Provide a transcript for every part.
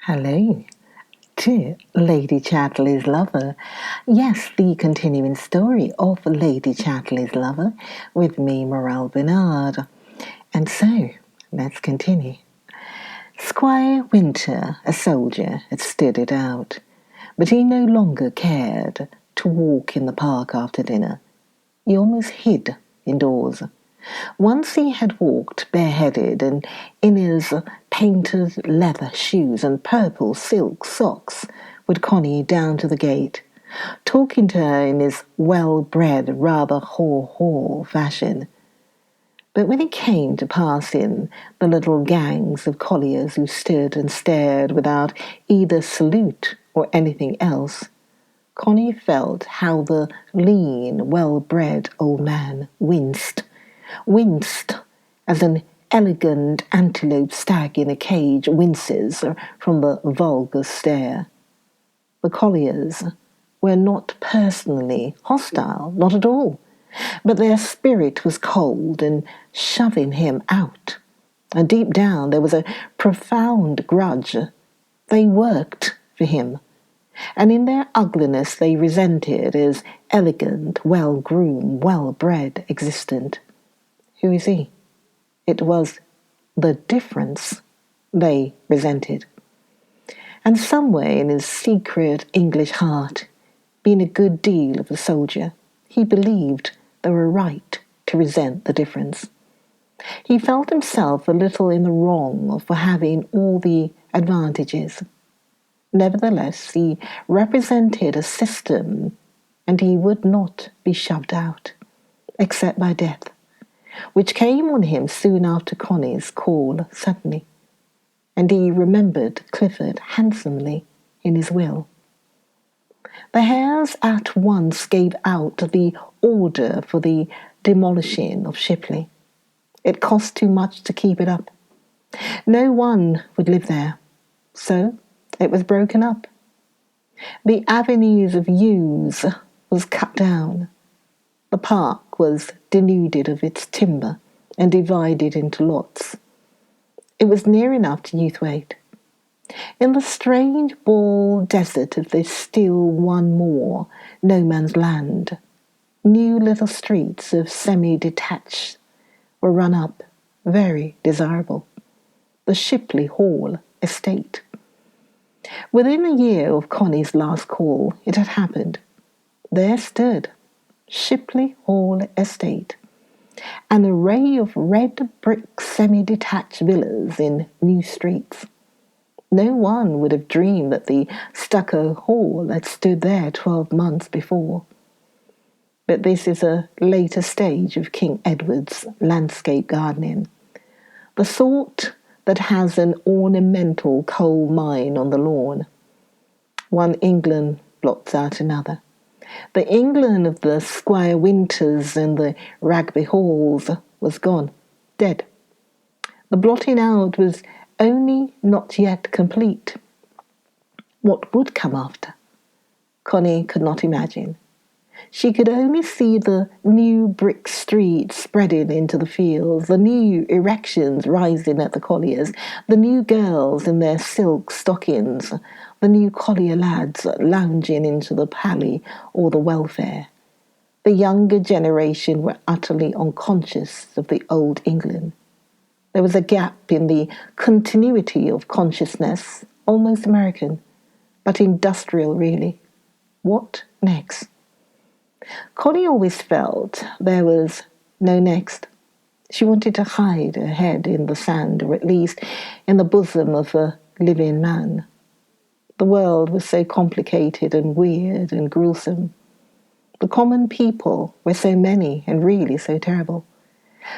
Hello to Lady Chatterley's Lover. Yes, the continuing story of Lady Chatterley's Lover with me, Morel Benard. And so, let's continue. Squire Winter, a soldier, had stood it out, but he no longer cared to walk in the park after dinner. He almost hid indoors. Once he had walked bareheaded and in his painted leather shoes and purple silk socks with Connie down to the gate, talking to her in his well-bred, rather haw-haw fashion. But when he came to pass in the little gangs of colliers who stood and stared without either salute or anything else, Connie felt how the lean, well-bred old man winced as an elegant antelope stag in a cage winces from the vulgar stare. The colliers were not personally hostile, not at all, but their spirit was cold and shoving him out. And deep down there was a profound grudge. They worked for him, and in their ugliness they resented his elegant, well-groomed, well-bred existence. Who is he? It was the difference they resented. And somewhere in his secret English heart, being a good deal of a soldier, he believed they were right to resent the difference. He felt himself a little in the wrong for having all the advantages. Nevertheless, he represented a system, and he would not be shoved out, except by death, which came on him soon after Connie's call suddenly, and he remembered Clifford handsomely in his will. The Hares at once gave out the order for the demolishing of Shipley. It cost too much to keep it up. No one would live there, so it was broken up. The avenues of yews was cut down. The park was denuded of its timber and divided into lots. It was near enough to Youthwaite. In the strange bald desert of this still one more no man's land, new little streets of semi-detached were run up, very desirable. The Shipley Hall estate. Within a year of Connie's last call, it had happened. There stood Shipley Hall Estate, an array of red brick semi-detached villas in new streets. No one would have dreamed that the stucco hall had stood there 12 months before. But this is a later stage of King Edward's landscape gardening, the sort that has an ornamental coal mine on the lawn. One England blots out another. The England of the Squire Winters and the Wragby halls was gone, dead. The blotting out was only not yet complete. What would come after? Connie could not imagine. She could only see the new brick streets spreading into the fields, the new erections rising at the colliers, the new girls in their silk stockings, the new collier lads lounging into the pally or the welfare. The younger generation were utterly unconscious of the old England. There was a gap in the continuity of consciousness, almost American, but industrial really. What next? Connie always felt there was no next. She wanted to hide her head in the sand, or at least in the bosom of a living man. The world was so complicated and weird and gruesome. The common people were so many and really so terrible.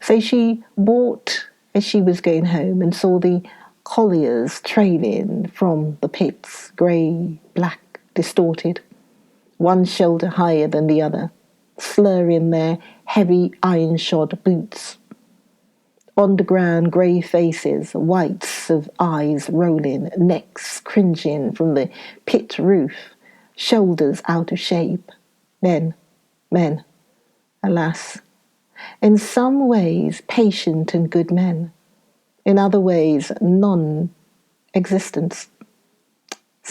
So she bought as she was going home and saw the colliers trailing from the pits, grey, black, distorted, one shoulder higher than the other, slurring their heavy iron-shod boots. On the ground, grey faces, whites of eyes rolling, necks cringing from the pit roof, shoulders out of shape. Men, alas, in some ways patient and good men, in other ways non-existence.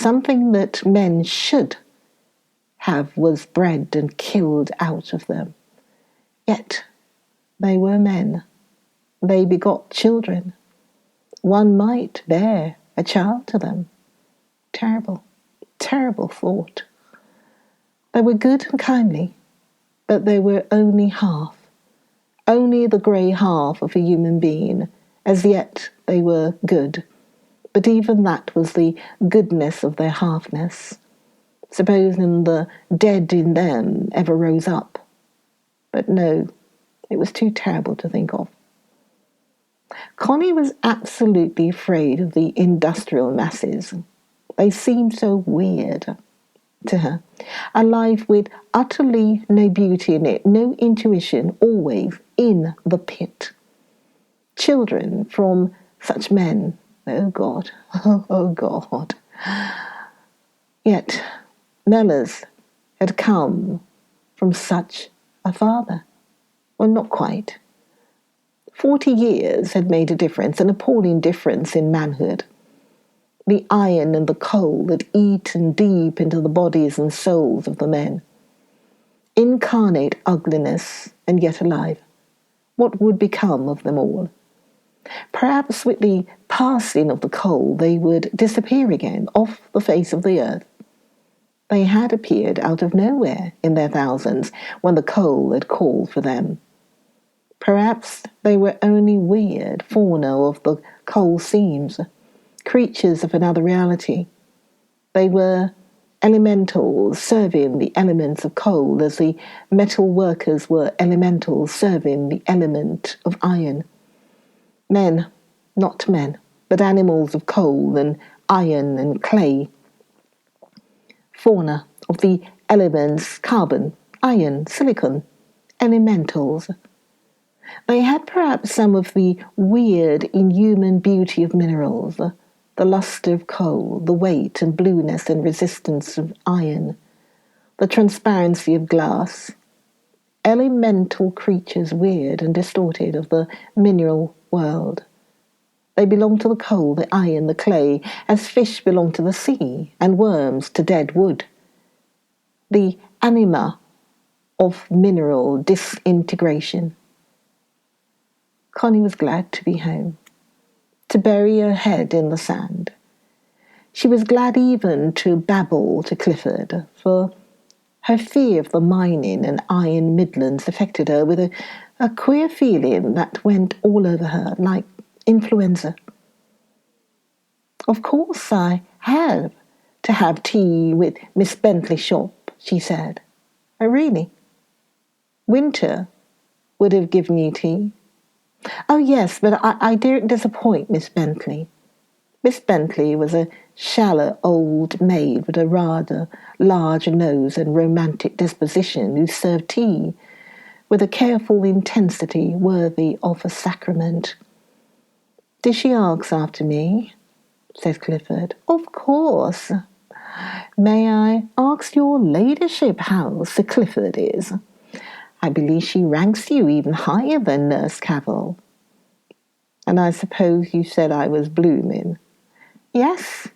Something that men should have was bred and killed out of them. Yet they were men. They begot children. One might bear a child to them. Terrible, terrible thought. They were good and kindly, but they were only half, only the grey half of a human being. As yet they were good, but even that was the goodness of their halfness. Supposing the dead in them ever rose up. But no, it was too terrible to think of. Connie was absolutely afraid of the industrial masses. They seemed so weird to her. A life with utterly no beauty in it, no intuition, always in the pit. Children from such men. Oh God, oh God. Yet Mellors had come from such a father. Well, not quite. 40 years had made a difference, an appalling difference in manhood. The iron and the coal had eaten deep into the bodies and souls of the men. Incarnate ugliness, and yet alive. What would become of them all? Perhaps with the passing of the coal they would disappear again off the face of the earth. They had appeared out of nowhere in their thousands when the coal had called for them. Perhaps they were only weird fauna of the coal seams, creatures of another reality. They were elementals serving the elements of coal as the metal workers were elementals serving the element of iron. Men, not men, but animals of coal and iron and clay. Fauna of the elements carbon, iron, silicon, elementals. They had perhaps some of the weird, inhuman beauty of minerals, the lustre of coal, the weight and blueness and resistance of iron, the transparency of glass. Elemental creatures, weird and distorted, of the mineral world. They belong to the coal, the iron, the clay, as fish belong to the sea, and worms to dead wood. The anima of mineral disintegration. Connie was glad to be home, to bury her head in the sand. She was glad even to babble to Clifford, for her fear of the mining and iron Midlands affected her with a queer feeling that went all over her, like influenza. Of course I have to have tea with Miss Bentley's shop, she said. Oh, really? Winter would have given you tea. Oh, yes, but I daren't disappoint Miss Bentley. Miss Bentley was a shallow old maid with a rather large nose and romantic disposition who served tea with a careful intensity worthy of a sacrament. Did she ask after me? Said Clifford. Of course. May I ask your ladyship how Sir Clifford is? I believe she ranks you even higher than Nurse Cavell. And I suppose you said I was blooming. Yes,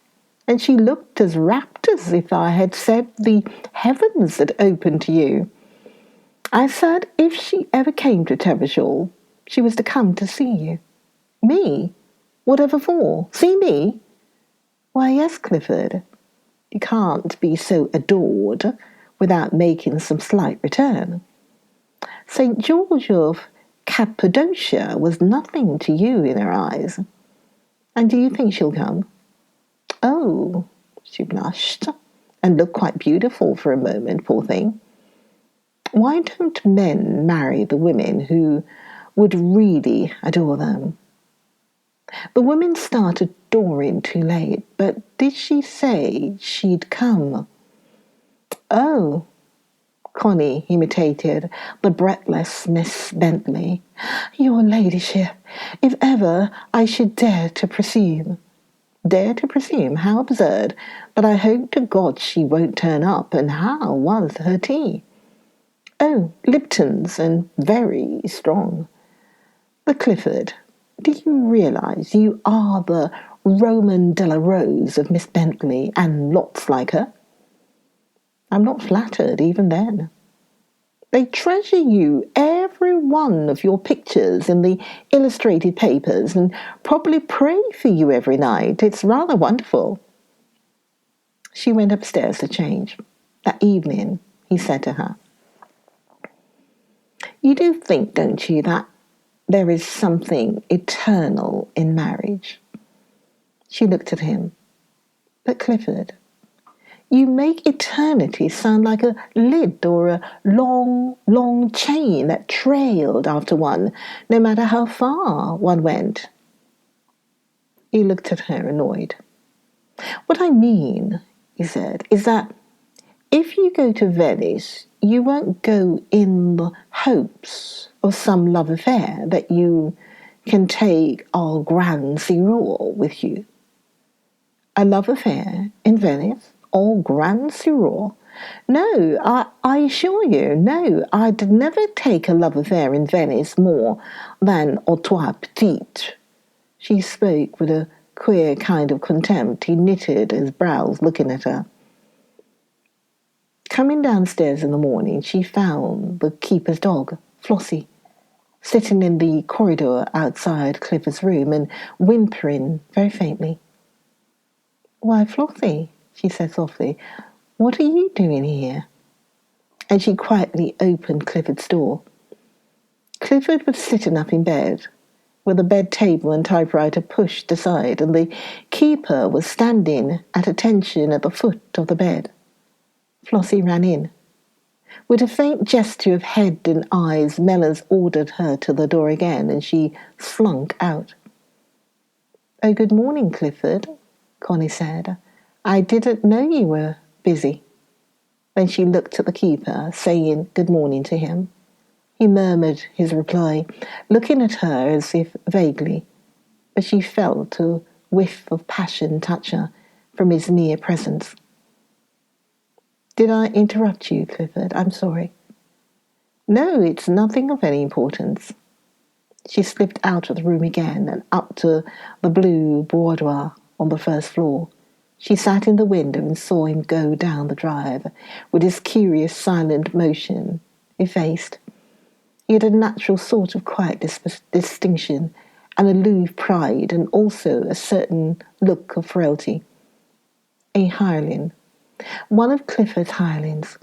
and she looked as rapt as if I had said the heavens had opened to you. I said if she ever came to Tevershall, she was to come to see you. Me? Whatever for? See me? Why, yes, Clifford. You can't be so adored without making some slight return. St. George of Cappadocia was nothing to you in her eyes. And do you think she'll come? Oh, she blushed, and looked quite beautiful for a moment, poor thing. Why don't men marry the women who would really adore them? The women started adoring too late, but did she say she'd come? Oh, Connie imitated the breathless Miss Bentley. Your ladyship, if ever I should dare to presume. Dare to presume? How absurd. But I hope to God she won't turn up. And how was her tea? Oh, Lipton's, and very strong. But Clifford, do you realise you are the Roman de la Rose of Miss Bentley and lots like her. I'm not flattered even then. They treasure you, every one of your pictures in the illustrated papers, and probably pray for you every night. It's rather wonderful. She went upstairs to change. That evening, he said to her, "You do think, don't you, that there is something eternal in marriage?" She looked at him. "But Clifford, you make eternity sound like a lid or a long, long chain that trailed after one, no matter how far one went." He looked at her, annoyed. "What I mean," he said, "is that if you go to Venice, you won't go in the hopes of some love affair that you can take our grand Cyril with you." "A love affair in Venice? All grand Cyril? No, I assure you, no, I'd never take a love affair in Venice more than aux trois petites." She spoke with a queer kind of contempt. He knitted his brows, looking at her. Coming downstairs in the morning, she found the keeper's dog, Flossie, sitting in the corridor outside Clifford's room and whimpering very faintly. "Why, Flossie," she said softly, "what are you doing here?" And she quietly opened Clifford's door. Clifford was sitting up in bed, with the bed table and typewriter pushed aside, and the keeper was standing at attention at the foot of the bed. Flossie ran in. With a faint gesture of head and eyes, Mellors ordered her to the door again, and she slunk out. "Oh, good morning, Clifford," Connie said. "I didn't know you were busy." Then she looked at the keeper, saying good morning to him. He murmured his reply, looking at her as if vaguely, but she felt a whiff of passion touch her from his near presence. "Did I interrupt you, Clifford? I'm sorry." "No, it's nothing of any importance." She slipped out of the room again and up to the blue boudoir on the first floor. She sat in the window and saw him go down the drive with his curious silent motion, effaced. He had a natural sort of quiet distinction, an aloof pride, and also a certain look of frailty. A hireling. One of Clifford's hirelings.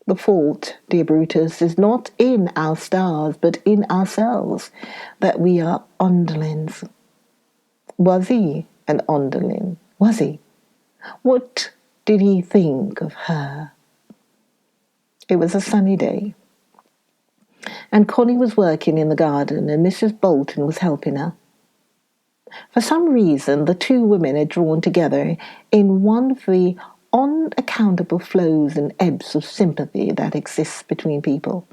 The fault, dear Brutus, is not in our stars, but in ourselves, that we are underlings. Was he an underling? Was he? What did he think of her? It was a sunny day, and Connie was working in the garden, and Mrs. Bolton was helping her. For some reason, the two women had drawn together in one of the unaccountable flows and ebbs of sympathy that exists between people.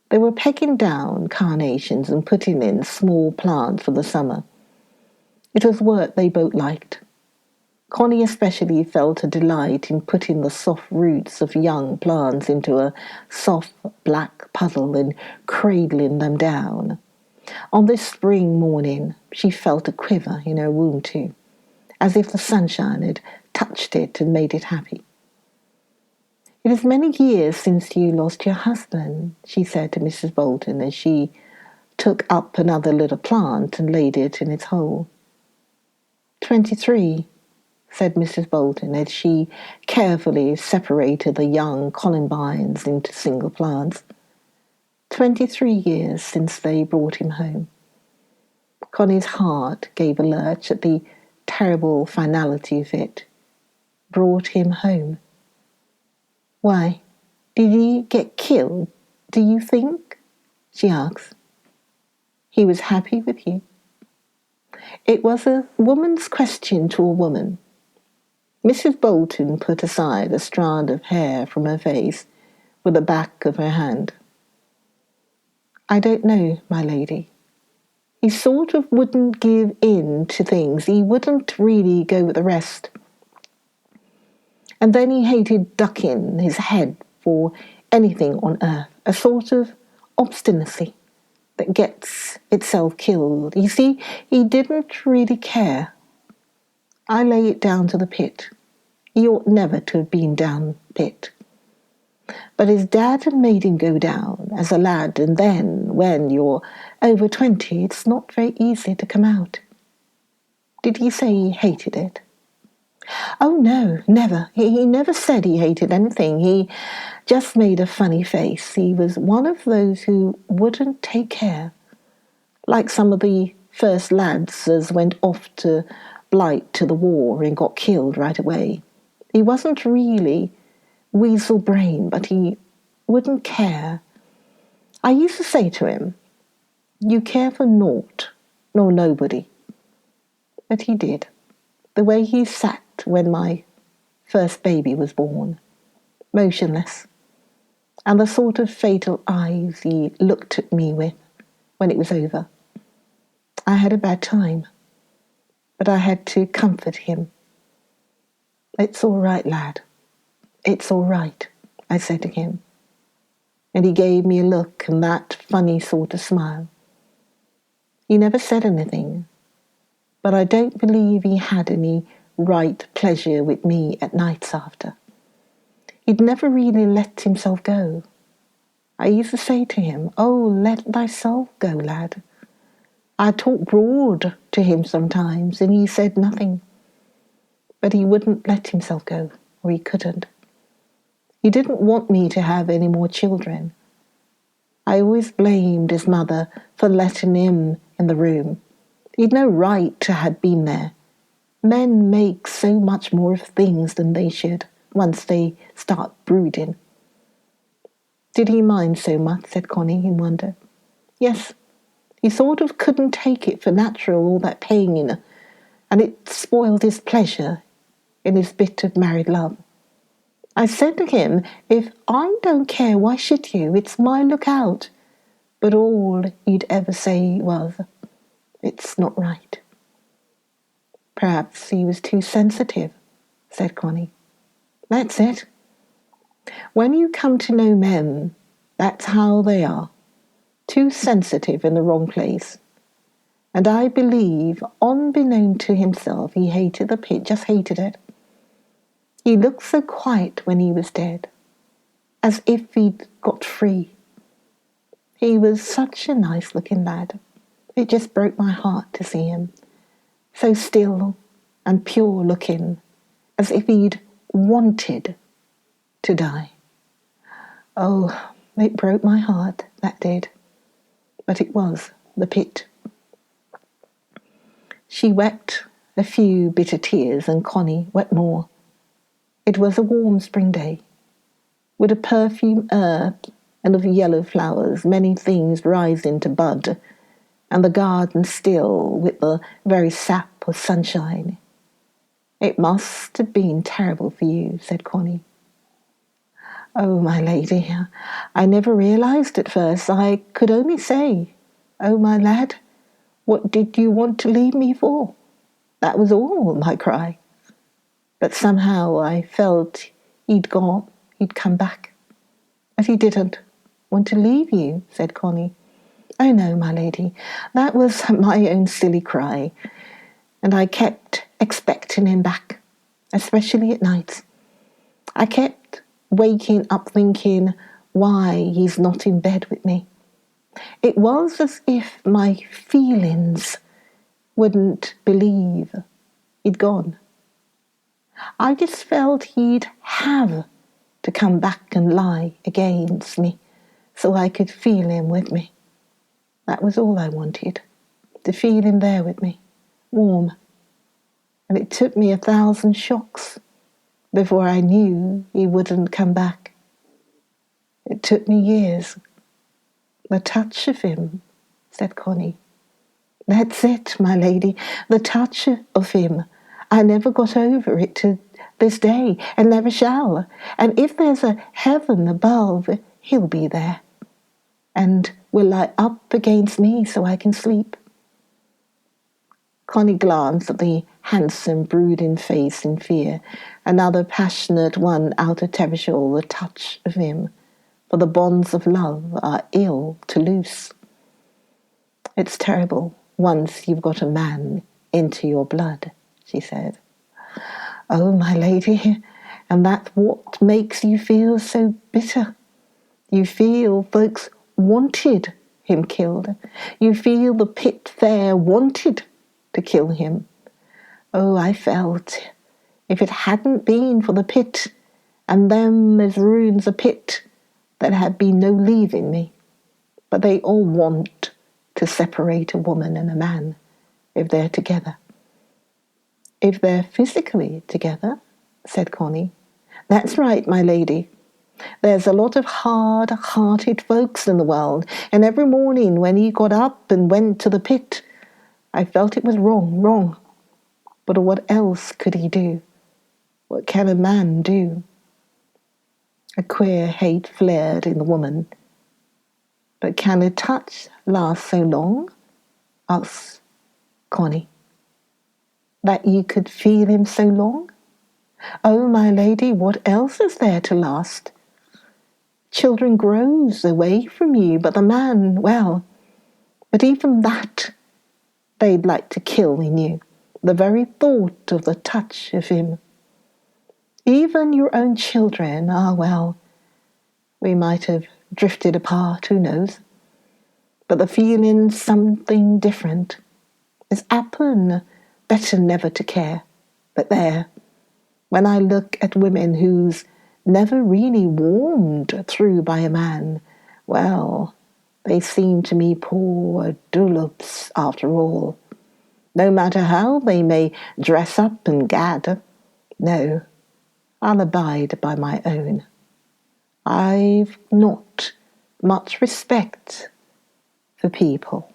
They were pecking down carnations and putting in small plants for the summer. It was work they both liked. Connie especially felt a delight in putting the soft roots of young plants into a soft black puddle and cradling them down. On this spring morning, she felt a quiver in her womb too, as if the sunshine had touched it and made it happy. "It is many years since you lost your husband," she said to Mrs. Bolton as she took up another little plant and laid it in its hole. 23, said Mrs. Bolton as she carefully separated the young columbines into single plants. 23 years since they brought him home. Connie's heart gave a lurch at the terrible finality of it. Brought him home. "Why, did he get killed, do you think?" she asked. "He was happy with you." It was a woman's question to a woman. Mrs. Bolton put aside a strand of hair from her face with the back of her hand. "I don't know, my lady. He sort of wouldn't give in to things. He wouldn't really go with the rest. And then he hated ducking his head for anything on earth, a sort of obstinacy that gets itself killed. You see, he didn't really care I lay it down to the pit. He ought never to have been down pit. But his dad had made him go down as a lad, and then, when you're over 20, it's not very easy to come out. Did he say he hated it? Oh, no, never. He never said he hated anything. He just made a funny face. He was one of those who wouldn't take care, like some of the first lads as went off to Blight to the war and got killed right away. He wasn't really weasel brain, but he wouldn't care. I used to say to him, "You care for naught, nor nobody." But he did. The way he sat when my first baby was born, motionless, and the sort of fatal eyes he looked at me with when it was over. I had a bad time, but I had to comfort him. "It's all right, lad. It's all right," I said to him. And he gave me a look and that funny sort of smile. He never said anything, but I don't believe he had any right pleasure with me at nights after. He'd never really let himself go. I used to say to him, "Oh, let thyself go, lad." I talked broad to him sometimes, and he said nothing. But he wouldn't let himself go, or he couldn't. He didn't want me to have any more children. I always blamed his mother for letting him in the room. He'd no right to have been there. Men make so much more of things than they should once they start brooding. Did he mind so much? Said Connie in wonder. Yes, he sort of couldn't take it for natural, all that pain, and it spoiled his pleasure in his bit of married love. I said to him, "If I don't care, why should you? It's my lookout." But all he'd ever say was, "It's not right." Perhaps he was too sensitive, said Connie. That's it. When you come to know men, that's how they are. Too sensitive in the wrong place. And I believe, unbeknown to himself, he hated the pit, just hated it. He looked so quiet when he was dead, as if he'd got free. He was such a nice-looking lad. It just broke my heart to see him, so still and pure-looking, as if he'd wanted to die. Oh, it broke my heart, that did. But it was the pit. She wept a few bitter tears, and Connie wept more. It was a warm spring day, with a perfume earth and of yellow flowers, many things rising to bud, and the garden still with the very sap of sunshine. It must have been terrible for you, said Connie. Oh, my lady, I never realised at first. I could only say, "Oh, my lad, what did you want to leave me for?" That was all my cry. But somehow I felt he'd come back. But he didn't want to leave you, said Connie. Oh, no, my lady, that was my own silly cry. And I kept expecting him back, especially at night. I kept waking up thinking why he's not in bed with me. It was as if my feelings wouldn't believe he'd gone. I just felt he'd have to come back and lie against me so I could feel him with me. That was all I wanted, to feel him there with me, warm. And it took me 1,000 shocks before I knew he wouldn't come back. It took me years. The touch of him, said Connie. That's it, my lady, the touch of him. I never got over it to this day, and never shall. And if there's a heaven above, he'll be there, and will lie up against me so I can sleep. Connie glanced at the handsome, brooding face in fear, another passionate one out of Tevershall, the touch of him, for the bonds of love are ill to loose. It's terrible once you've got a man into your blood, she said. Oh, my lady, and that's what makes you feel so bitter. You feel folks wanted him killed. You feel the pit there wanted to kill him. Oh, I felt if it hadn't been for the pit and them as ruins a pit, there had been no leaving me. But they all want to separate a woman and a man if they're together. If they're physically together, said Connie. That's right, my lady. There's a lot of hard-hearted folks in the world, and every morning when he got up and went to the pit, I felt it was wrong. But what else could he do? What can a man do? A queer hate flared in the woman. But can a touch last so long? Asked Connie. That you could feel him so long? Oh, my lady, what else is there to last? Children grows away from you, but the man, well, but even that they'd like to kill in you, the very thought of the touch of him. Even your own children, well, we might have drifted apart, who knows? But the feeling's something different. It's happen, better never to care. But there, when I look at women who's never really warmed through by a man, well, they seem to me poor dullops after all. No matter how they may dress up and gad, no, I'll abide by my own. I've not much respect for people.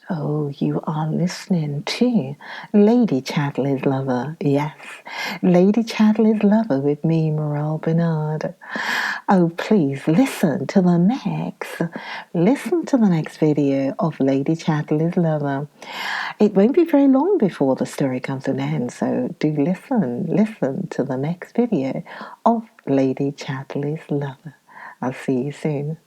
Oh, you are listening to Lady Chatterley's Lover. Yes, Lady Chatterley's Lover with me, Morel Benard. Oh, please listen to the next video of Lady Chatterley's Lover. It won't be very long before the story comes to an end, so do listen to the next video of Lady Chatterley's Lover. I'll see you soon.